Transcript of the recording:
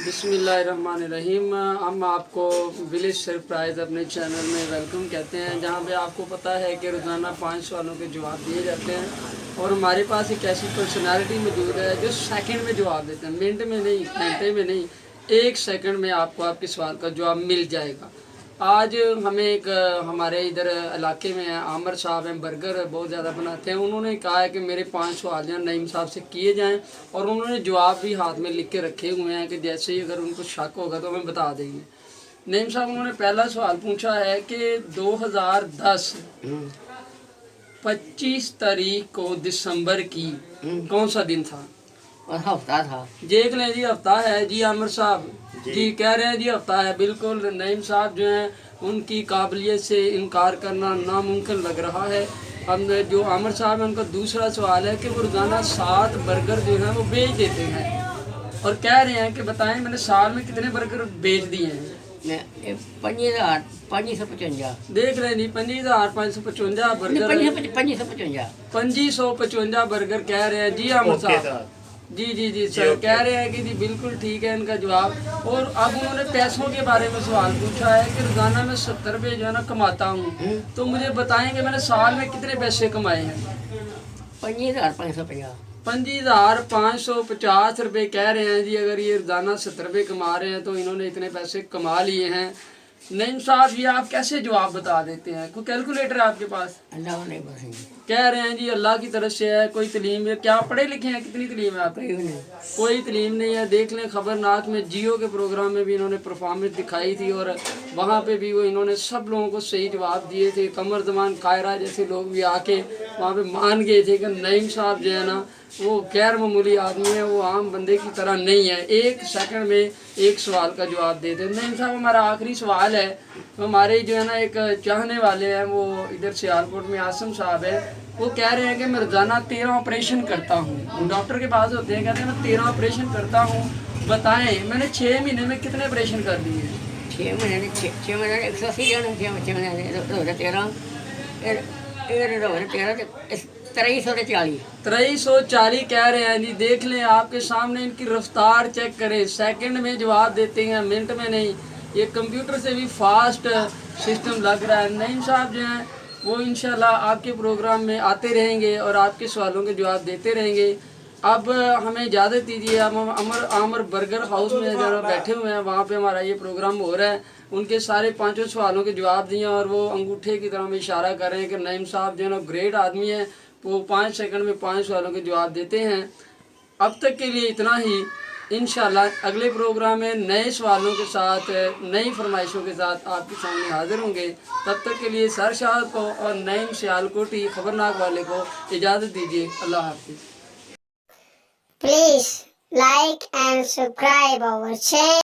बिस्मिल्लाहिर्रहमानिर्रहीम। हम आपको विलेज सरप्राइज़ अपने चैनल में वेलकम कहते हैं, जहां पे आपको पता है कि रोज़ाना 5 सवालों के जवाब दिए जाते हैं और हमारे पास एक ऐसी पर्सनालिटी मौजूद है जो सेकंड में जवाब देते हैं, मिनट में नहीं, घंटे में नहीं, 1 सेकंड में आपको आपके सवाल का जवाब मिल जाएगा। आज हमें एक हमारे इधर इलाके में आमर साहब हैं, बर्गर बहुत ज़्यादा बनाते हैं। उन्होंने कहा है कि मेरे 5 सवाल जो नईम साहब से किए जाएं और उन्होंने जवाब भी हाथ में लिख के रखे हुए हैं कि जैसे ही अगर उनको शक होगा तो हमें बता देंगे। नईम साहब, उन्होंने पहला सवाल पूछा है कि 2010 25 तारीख को दिसंबर की कौन सा दिन था? और हफ्ता था। देख लें जी, हफ्ता है जी। आमिर साहब जी कह रहे हैं जी हफ्ता है। बिल्कुल, नईम साहब जो हैं उनकी काबिलियत से इनकार करना नामुमकिन लग रहा है। हम जो आमिर साहब हैं उनका दूसरा सवाल है कि वो रोज़ाना 7 बर्गर जो हैं वो बेच देते हैं और कह रहे हैं कि बताएं मैंने साल में कितने बर्गर बेच दिए हैं? 5,555। देख रहे हैं जी, 5,555 बर्गर, 555 बर्गर कह रहे हैं जी आमिर साहब। जी सर कह रहे हैं कि जी बिल्कुल ठीक है इनका जवाब। और अब उन्होंने पैसों के बारे में सवाल पूछा है कि रोज़ाना मैं 70 रुपये जो है ना कमाता हूँ, तो मुझे बताएंगे मैंने साल में कितने पैसे कमाए हैं? 5,550। 5,550 रुपये कह रहे हैं जी। अगर ये रोज़ाना 70 रुपये कमा रहे हैं तो इन्होंने इतने पैसे कमा लिए हैं। नईम साहब, ये आप कैसे जवाब बता देते हैं? कोई कैलकुलेटर है आपके पास? अल्लाह नहीं बस। कह रहे हैं जी अल्लाह की तरफ से है, कोई तलीम है? क्या पढ़े लिखे हैं? कितनी तलीम है आपकी? कोई तलीम नहीं है। देख लें, खबरनाक में जियो के प्रोग्राम में भी इन्होंने परफॉर्मेंस दिखाई थी और वहाँ पे भी वो इन्होंने सब लोगों को सही जवाब दिए थे। कमर जमान कायरा जैसे लोग भी आके वहाँ पे मान गए थे कि नईम साहब जो है ना वो गैर मामूली आदमी है, वो आम बंदे की तरह नहीं है। 1 सेकंड में 1 सवाल का जवाब दे दें। नईम साहब, हमारा आखिरी सवाल है। हमारे जो है ना एक चाहने वाले हैं, वो इधर सियालकोट में आसम साहब है, वो कह रहे हैं कि मैं रोज़ाना 13 ऑपरेशन करता हूँ। डॉक्टर के पास होते हैं, कहते हैं मैं 13 ऑपरेशन करता हूँ, बताएं मैंने 6 महीने में कितने ऑपरेशन कर दिए? 6 महीने 6 महीने 180 जन 6 महीने 13 2340 कह रहे हैं जी। देख लें, आपके सामने इनकी रफ्तार चेक करें, सेकंड में जवाब देते हैं, मिनट में नहीं। ये कंप्यूटर से भी फास्ट सिस्टम लग रहा है। नईम साहब जो हैं वो इंशाल्लाह आपके प्रोग्राम में आते रहेंगे और आपके सवालों के जवाब देते रहेंगे। अब हमें इजाज़त दीजिए। हम आमर बर्गर हाउस में जरा बैठे हुए हैं, वहाँ पे हमारा ये प्रोग्राम हो रहा है। उनके सारे 5 सवालों के जवाब दिए और वो अंगूठे की तरह में इशारा कर रहे हैं कि नईम साहब जो है ना ग्रेट आदमी है, वो 5 सेकंड में 5 सवालों के जवाब देते हैं। अब तक के लिए इतना ही। इंशाल्लाह अगले प्रोग्राम में नए सवालों के साथ, नई फरमाइशों के साथ आपके सामने हाजिर होंगे। तब तक के लिए सरशाद को और नईम सियालकोटी खबरनाक वाले को इजाज़त दीजिए। अल्लाह हाफिज़। Please like and subscribe our channel.